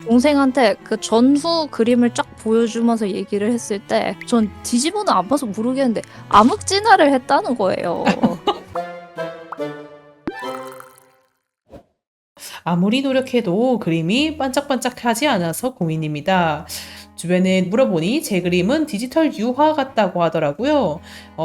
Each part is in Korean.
동생한테 그 전후 그림을 쫙 보여주면서 얘기를 했을 때 전 뒤집어는 안 봐서 모르겠는데 암흑진화를 했다는 거예요. 아무리 노력해도 그림이 반짝반짝하지 않아서 고민입니다. 주변에 물어보니 제 그림은 디지털 유화 같다고 하더라고요.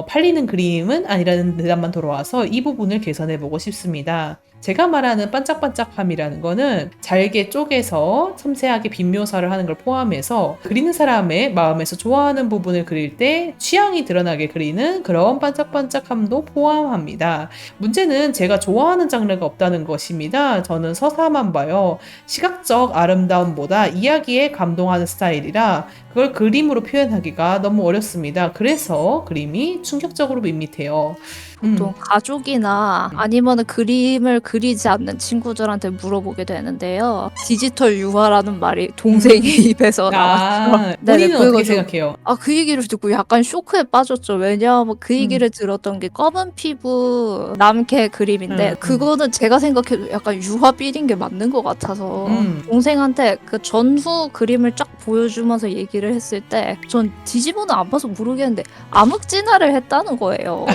팔리는 그림은 아니라는 대답만 돌아와서 이 부분을 개선해보고 싶습니다. 제가 말하는 반짝반짝함이라는 거는 잘게 쪼개서 섬세하게 빗 묘사를 하는 걸 포함해서 그리는 사람의 마음에서 좋아하는 부분을 그릴 때 취향이 드러나게 그리는 그런 반짝반짝함도 포함합니다. 문제는 제가 좋아하는 장르가 없다는 것입니다. 저는 서사만 봐요. 시각적 아름다움보다 이야기에 감동하는 스타일이라 그걸 그림으로 표현하기가 너무 어렵습니다. 그래서 그림이 충격적으로 밋밋해요. 보통 가족이나 아니면은 그림을 그리지 않는 친구들한테 물어보게 되는데요. 디지털 유화라는 말이 동생의 입에서 나왔죠. 본인은 어떻게 그래가지고 생각해요? 그 얘기를 듣고 약간 쇼크에 빠졌죠. 왜냐하면 그 얘기를 들었던 게 검은 피부 남캐 그림인데 그거는 제가 생각해도 약간 유화 삘인 게 맞는 것 같아서 동생한테 그 전후 그림을 쫙 보여주면서 얘기를 했을 때 전 뒤집어는 안 봐서 모르겠는데 암흑진화를 했다는 거예요.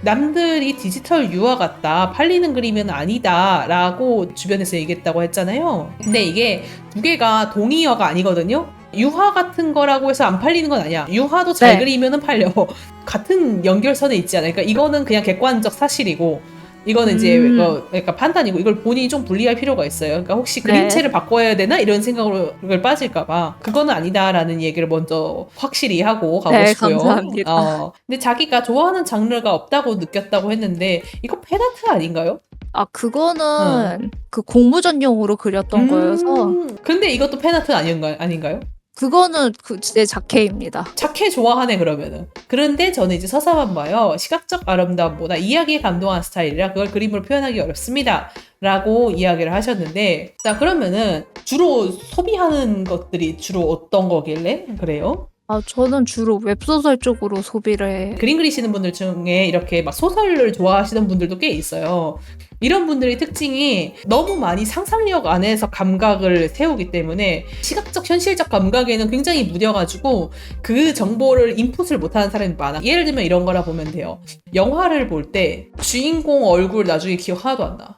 남들이 디지털 유화 같다, 팔리는 그림은 아니다 라고 주변에서 얘기했다고 했잖아요. 근데 이게 두 개가 동의어가 아니거든요. 유화 같은 거라고 해서 안 팔리는 건 아니야. 유화도 잘 네. 그리면은 팔려. 같은 연결선에 있지 않아요. 그러니까 이거는 그냥 객관적 사실이고 이거는 이제 그러니까 판단이고 이걸 본인이 좀 분리할 필요가 있어요. 그러니까 혹시 네. 그림체를 바꿔야 되나 이런 생각으로 그걸 빠질까봐 그거는 아니다라는 얘기를 먼저 확실히 하고 가고 네, 싶고요. 감사합니다. 근데 자기가 좋아하는 장르가 없다고 느꼈다고 했는데 이거 팬아트 아닌가요? 그거는 그 공모전용으로 그렸던 거여서 근데 이것도 팬아트 아닌가요? 그거는 제 자켓입니다. 자켓 좋아하네 그러면은. 그런데 저는 이제 서사만 봐요. 시각적 아름다움보다 이야기에 감동한 스타일이라 그걸 그림으로 표현하기 어렵습니다. 라고 이야기를 하셨는데 자 그러면은 주로 소비하는 것들이 주로 어떤 거길래 그래요? 저는 주로 웹소설 쪽으로 소비를 해. 그림 그리시는 분들 중에 이렇게 막 소설을 좋아하시는 분들도 꽤 있어요. 이런 분들의 특징이 너무 많이 상상력 안에서 감각을 세우기 때문에 시각적 현실적 감각에는 굉장히 무뎌가지고 그 정보를 인풋을 못하는 사람이 많아. 예를 들면 이런 거라 보면 돼요. 영화를 볼 때 주인공 얼굴 나중에 기억 하나도 안 나.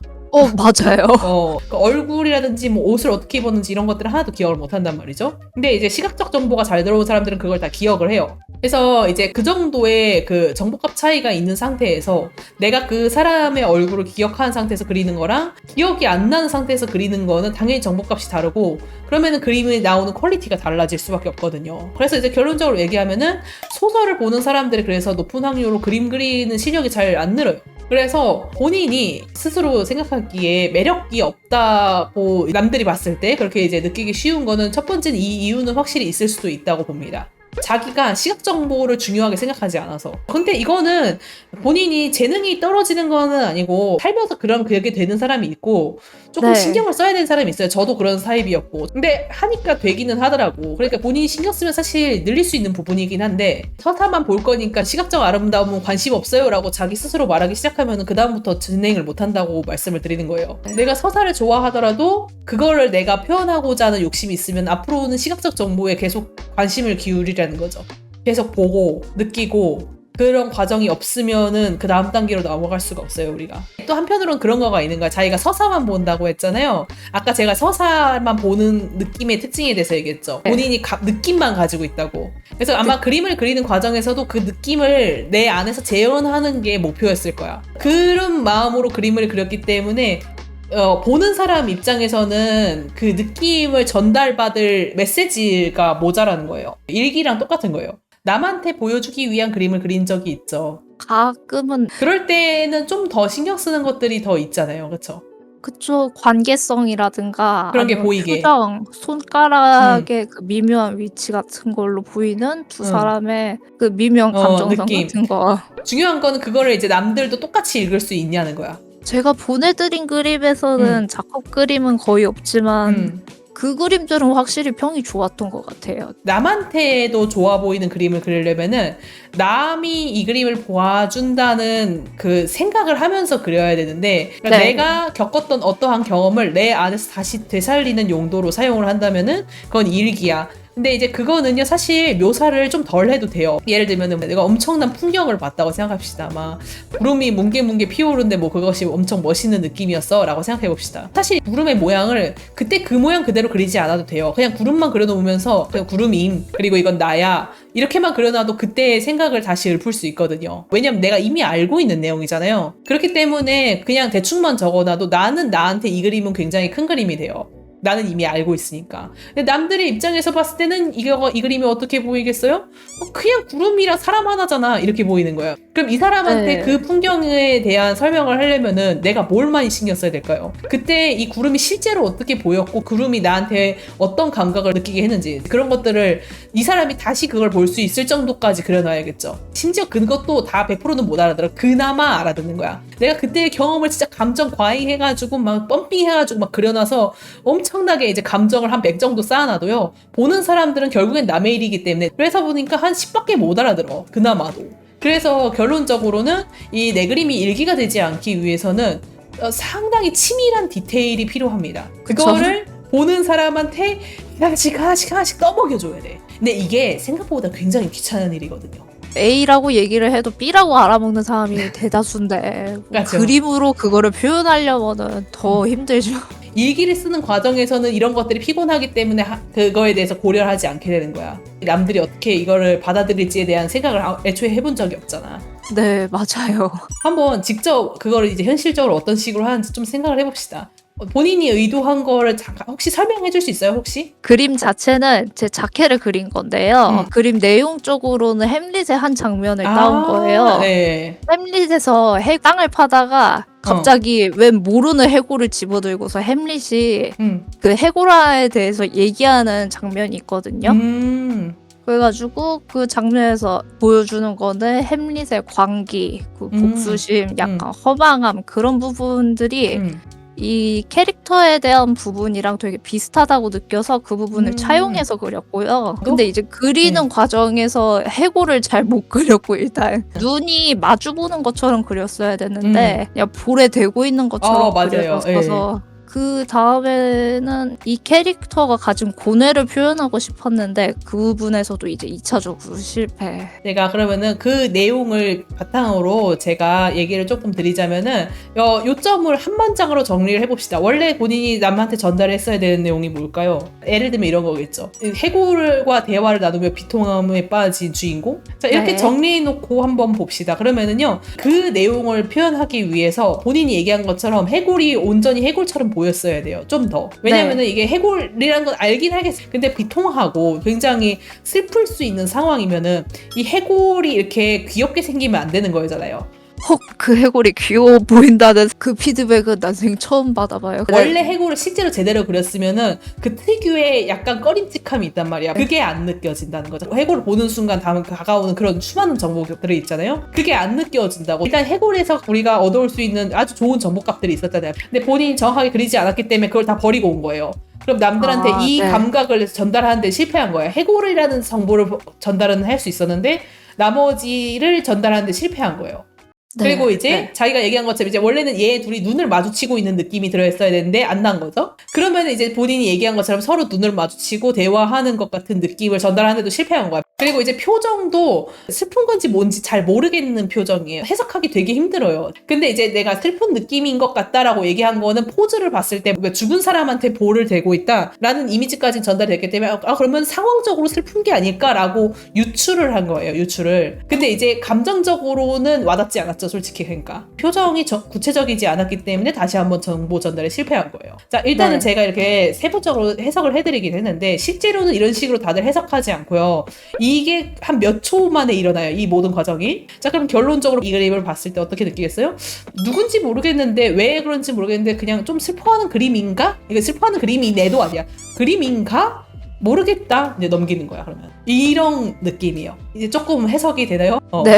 맞아요. 그 얼굴이라든지 뭐 옷을 어떻게 입었는지 이런 것들을 하나도 기억을 못 한단 말이죠. 근데 이제 시각적 정보가 잘 들어온 사람들은 그걸 다 기억을 해요. 그래서 이제 그 정도의 그 정보값 차이가 있는 상태에서 내가 그 사람의 얼굴을 기억하는 상태에서 그리는 거랑 기억이 안 나는 상태에서 그리는 거는 당연히 정보값이 다르고 그러면은 그림이 나오는 퀄리티가 달라질 수밖에 없거든요. 그래서 이제 결론적으로 얘기하면은 소설을 보는 사람들이 그래서 높은 확률로 그림 그리는 실력이 잘 안 늘어요. 그래서 본인이 스스로 생각하기에 매력이 없다고 남들이 봤을 때 그렇게 이제 느끼기 쉬운 거는 첫 번째는 이 이유는 확실히 있을 수도 있다고 봅니다. 자기가 시각 정보를 중요하게 생각하지 않아서. 근데 이거는 본인이 재능이 떨어지는 거는 아니고 살면서 그렇게 되는 사람이 있고 조금 신경을 써야 되는 사람이 있어요. 저도 그런 타입이었고. 근데 하니까 되기는 하더라고. 그러니까 본인이 신경 쓰면 사실 늘릴 수 있는 부분이긴 한데 서사만 볼 거니까 시각적 아름다움은 관심 없어요 라고 자기 스스로 말하기 시작하면 그 다음부터 진행을 못한다고 말씀을 드리는 거예요. 내가 서사를 좋아하더라도 그거를 내가 표현하고자 하는 욕심이 있으면 앞으로는 시각적 정보에 계속 관심을 기울이라는 거죠. 계속 보고 느끼고 그런 과정이 없으면은 그 다음 단계로 넘어갈 수가 없어요 우리가. 또 한편으로는 그런 거가 있는 거야. 자기가 서사만 본다고 했잖아요. 아까 제가 서사만 보는 느낌의 특징에 대해서 얘기했죠. 본인이 느낌만 가지고 있다고. 그래서 아마 그림을 그리는 과정에서도 그 느낌을 내 안에서 재현하는 게 목표였을 거야. 그런 마음으로 그림을 그렸기 때문에 보는 사람 입장에서는 그 느낌을 전달받을 메시지가 모자라는 거예요. 일기랑 똑같은 거예요. 남한테 보여주기 위한 그림을 그린 적이 있죠. 가끔은 그럴 때는 좀 더 신경 쓰는 것들이 더 있잖아요. 그렇죠? 그쵸. 관계성이라든가 그런 게 아니면 보이게. 표정, 손가락의 그 미묘한 위치 같은 걸로 보이는 두 사람의 그 미묘한 감정선 느낌. 같은 거. 중요한 거는 그거를 이제 남들도 똑같이 읽을 수 있냐는 거야. 제가 보내드린 그림에서는 작업 그림은 거의 없지만 그 그림들은 확실히 평이 좋았던 것 같아요. 남한테도 좋아 보이는 그림을 그리려면은 남이 이 그림을 봐준다는 그 생각을 하면서 그려야 되는데, 그러니까 네. 내가 겪었던 어떠한 경험을 내 안에서 다시 되살리는 용도로 사용을 한다면은 그건 일기야. 근데 이제 그거는요, 사실 묘사를 좀 덜 해도 돼요. 예를 들면은 내가 엄청난 풍경을 봤다고 생각합시다. 막 구름이 뭉게뭉게 피어오르는데 뭐 그것이 엄청 멋있는 느낌이었어 라고 생각해봅시다. 사실 구름의 모양을 그때 그 모양 그대로 그리지 않아도 돼요. 그냥 구름만 그려놓으면서 그냥 구름임, 그리고 이건 나야, 이렇게만 그려놔도 그때의 생각을 다시 읊을 수 있거든요. 왜냐면 내가 이미 알고 있는 내용이잖아요. 그렇기 때문에 그냥 대충만 적어놔도 나는 나한테 이 그림은 굉장히 큰 그림이 돼요. 나는 이미 알고 있으니까. 근데 남들의 입장에서 봤을 때는 이 그림이 어떻게 보이겠어요? 그냥 구름이랑 사람 하나잖아, 이렇게 보이는 거예요. 그럼 이 사람한테 네. 그 풍경에 대한 설명을 하려면은 내가 뭘 많이 신경 써야 될까요? 그때 이 구름이 실제로 어떻게 보였고 구름이 나한테 어떤 감각을 느끼게 했는지, 그런 것들을 이 사람이 다시 그걸 볼 수 있을 정도까지 그려놔야겠죠. 심지어 그것도 다 100%는 못 알아들어. 그나마 알아듣는 거야. 내가 그때의 경험을 진짜 감정 과잉해가지고 막 펌핑해가지고 막 그려놔서 엄청나게 이제 감정을 한 100 정도 쌓아놔도요, 보는 사람들은 결국엔 남의 일이기 때문에, 그래서 보니까 한 10밖에 못 알아들어. 그나마도. 그래서 결론적으로는 이 내 그림이 일기가 되지 않기 위해서는 상당히 치밀한 디테일이 필요합니다. 그거를 보는 사람한테 하나씩 떠먹여줘야 돼. 근데 이게 생각보다 굉장히 귀찮은 일이거든요. A라고 얘기를 해도 B라고 알아먹는 사람이 대다수인데 그렇죠. 그림으로 그거를 표현하려면은 더 힘들죠. 일기를 쓰는 과정에서는 이런 것들이 피곤하기 때문에 그거에 대해서 고려를 하지 않게 되는 거야. 남들이 어떻게 이거를 받아들일지에 대한 생각을 애초에 해본 적이 없잖아. 네, 맞아요. 한번 직접 그거를 이제 현실적으로 어떤 식으로 하는지 좀 생각을 해봅시다. 본인이 의도한 거를 잠깐 혹시 설명해 줄 수 있어요, 혹시? 그림 자체는 제 자켓을 그린 건데요. 그림 내용적으로는 햄릿의 한 장면을 따온 거예요. 네. 햄릿에서 땅을 파다가 갑자기 웬 모르는 해골을 집어들고서 햄릿이 그 해골화에 대해서 얘기하는 장면이 있거든요. 그래가지고 그 장면에서 보여주는 거는 햄릿의 광기, 그 복수심, 약간 허망함, 그런 부분들이 이 캐릭터에 대한 부분이랑 되게 비슷하다고 느껴서 그 부분을 차용해서 그렸고요. 근데 이제 그리는 과정에서 해골을 잘 못 그렸고, 일단 눈이 마주보는 것처럼 그렸어야 됐는데 그냥 볼에 대고 있는 것처럼 맞아요. 그려졌어서 그 다음에는 이 캐릭터가 가진 고뇌를 표현하고 싶었는데 그 부분에서도 이제 2차적으로 실패. 내가 그러면은 그 내용을 바탕으로 제가 얘기를 조금 드리자면은 요점을 한 문장으로 정리를 해봅시다. 원래 본인이 남한테 전달했어야 되는 내용이 뭘까요? 예를 들면 이런 거겠죠. 해골과 대화를 나누며 비통함에 빠진 주인공? 자, 이렇게 정리해놓고 한번 봅시다. 그러면은요, 그 내용을 표현하기 위해서 본인이 얘기한 것처럼 해골이 온전히 해골처럼 보였어야 돼요. 좀 더. 왜냐면은 이게 해골이라는 건 알긴 하겠어요. 근데 비통하고 굉장히 슬플 수 있는 상황이면은 이 해골이 이렇게 귀엽게 생기면 안 되는 거잖아요. 그 해골이 귀여워 보인다는 그 피드백은 난생 처음 받아봐요. 원래 해골을 실제로 제대로 그렸으면은 그 특유의 약간 꺼림칙함이 있단 말이야. 그게 안 느껴진다는 거죠. 해골을 보는 순간 다가오는 그런 수많은 정보들이 있잖아요. 그게 안 느껴진다고. 일단 해골에서 우리가 얻어올 수 있는 아주 좋은 정보값들이 있었잖아요. 근데 본인이 정확하게 그리지 않았기 때문에 그걸 다 버리고 온 거예요. 그럼 남들한테 이 감각을 전달하는데 실패한 거예요. 해골이라는 정보를 전달은 할 수 있었는데 나머지를 전달하는데 실패한 거예요. 그리고 이제 자기가 얘기한 것처럼 이제 원래는 얘 둘이 눈을 마주치고 있는 느낌이 들어있어야 되는데 안 난 거죠. 그러면 이제 본인이 얘기한 것처럼 서로 눈을 마주치고 대화하는 것 같은 느낌을 전달하는데도 실패한 거야. 그리고 이제 표정도 슬픈 건지 뭔지 잘 모르겠는 표정이에요. 해석하기 되게 힘들어요. 근데 이제 내가 슬픈 느낌인 것 같다라고 얘기한 거는 포즈를 봤을 때 죽은 사람한테 볼을 대고 있다라는 이미지까지 전달이 됐기 때문에 그러면 상황적으로 슬픈 게 아닐까라고 유추를 한 거예요. 유추를. 근데 이제 감정적으로는 와닿지 않았죠. 솔직히. 그러니까 표정이 구체적이지 않았기 때문에 다시 한번 정보 전달에 실패한 거예요. 자, 일단은 제가 이렇게 세부적으로 해석을 해드리긴 했는데 실제로는 이런 식으로 다들 해석하지 않고요. 이게 한 몇 초 만에 일어나요. 이 모든 과정이. 자, 그럼 결론적으로 이 그림을 봤을 때 어떻게 느끼겠어요? 누군지 모르겠는데 왜 그런지 모르겠는데 그냥 좀 슬퍼하는 그림인가? 이거 슬퍼하는 그림이네도 아니야. 그림인가? 모르겠다. 이제 넘기는 거야. 그러면 이런 느낌이에요. 이제 조금 해석이 되나요? 네.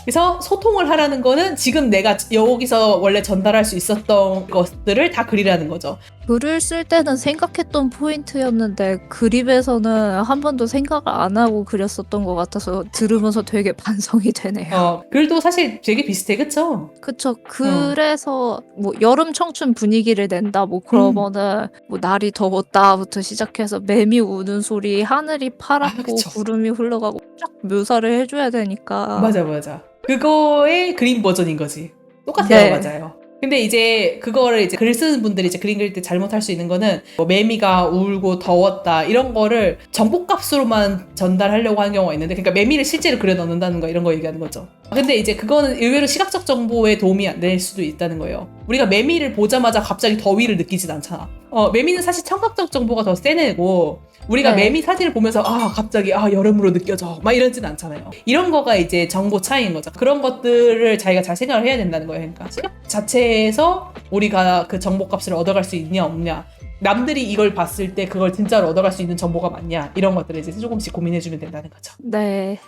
그래서 소통을 하라는 거는 지금 내가 여기서 원래 전달할 수 있었던 것들을 다 그리라는 거죠. 글을 쓸 때는 생각했던 포인트였는데 그림에서는 한 번도 생각을 안 하고 그렸었던 것 같아서 들으면서 되게 반성이 되네요. 글도 사실 되게 비슷해, 그쵸? 그쵸. 그래서 뭐 여름 청춘 분위기를 낸다 뭐 그러면은 뭐 날이 더웠다부터 시작해서 매미 우는 소리, 하늘이 파랗고 그쵸. 구름이 흘러가고 쫙 묘사를 해줘야 되니까. 맞아. 그거의 그림 버전인 거지. 똑같아요, 네. 맞아요. 근데 이제 그거를 이제 글 쓰는 분들이 이제 그림 그릴 때 잘못할 수 있는 거는 뭐 매미가 울고 더웠다 이런 거를 정보값으로만 전달하려고 하는 경우가 있는데, 그러니까 매미를 실제로 그려 넣는다는 거 이런 거 얘기하는 거죠. 근데 이제 그거는 의외로 시각적 정보에 도움이 안 될 수도 있다는 거예요. 우리가 매미를 보자마자 갑자기 더위를 느끼진 않잖아. 매미는 사실 청각적 정보가 더 세네고 우리가 네. 매미 사진을 보면서 갑자기 여름으로 느껴져 막 이러진 않잖아요. 이런 거가 이제 정보 차이인 거죠. 그런 것들을 자기가 잘 생각을 해야 된다는 거예요. 그러니까 시각 자체에서 우리가 그 정보값을 얻어갈 수 있냐 없냐, 남들이 이걸 봤을 때 그걸 진짜로 얻어갈 수 있는 정보가 맞냐, 이런 것들을 이제 조금씩 고민해주면 된다는 거죠. 네.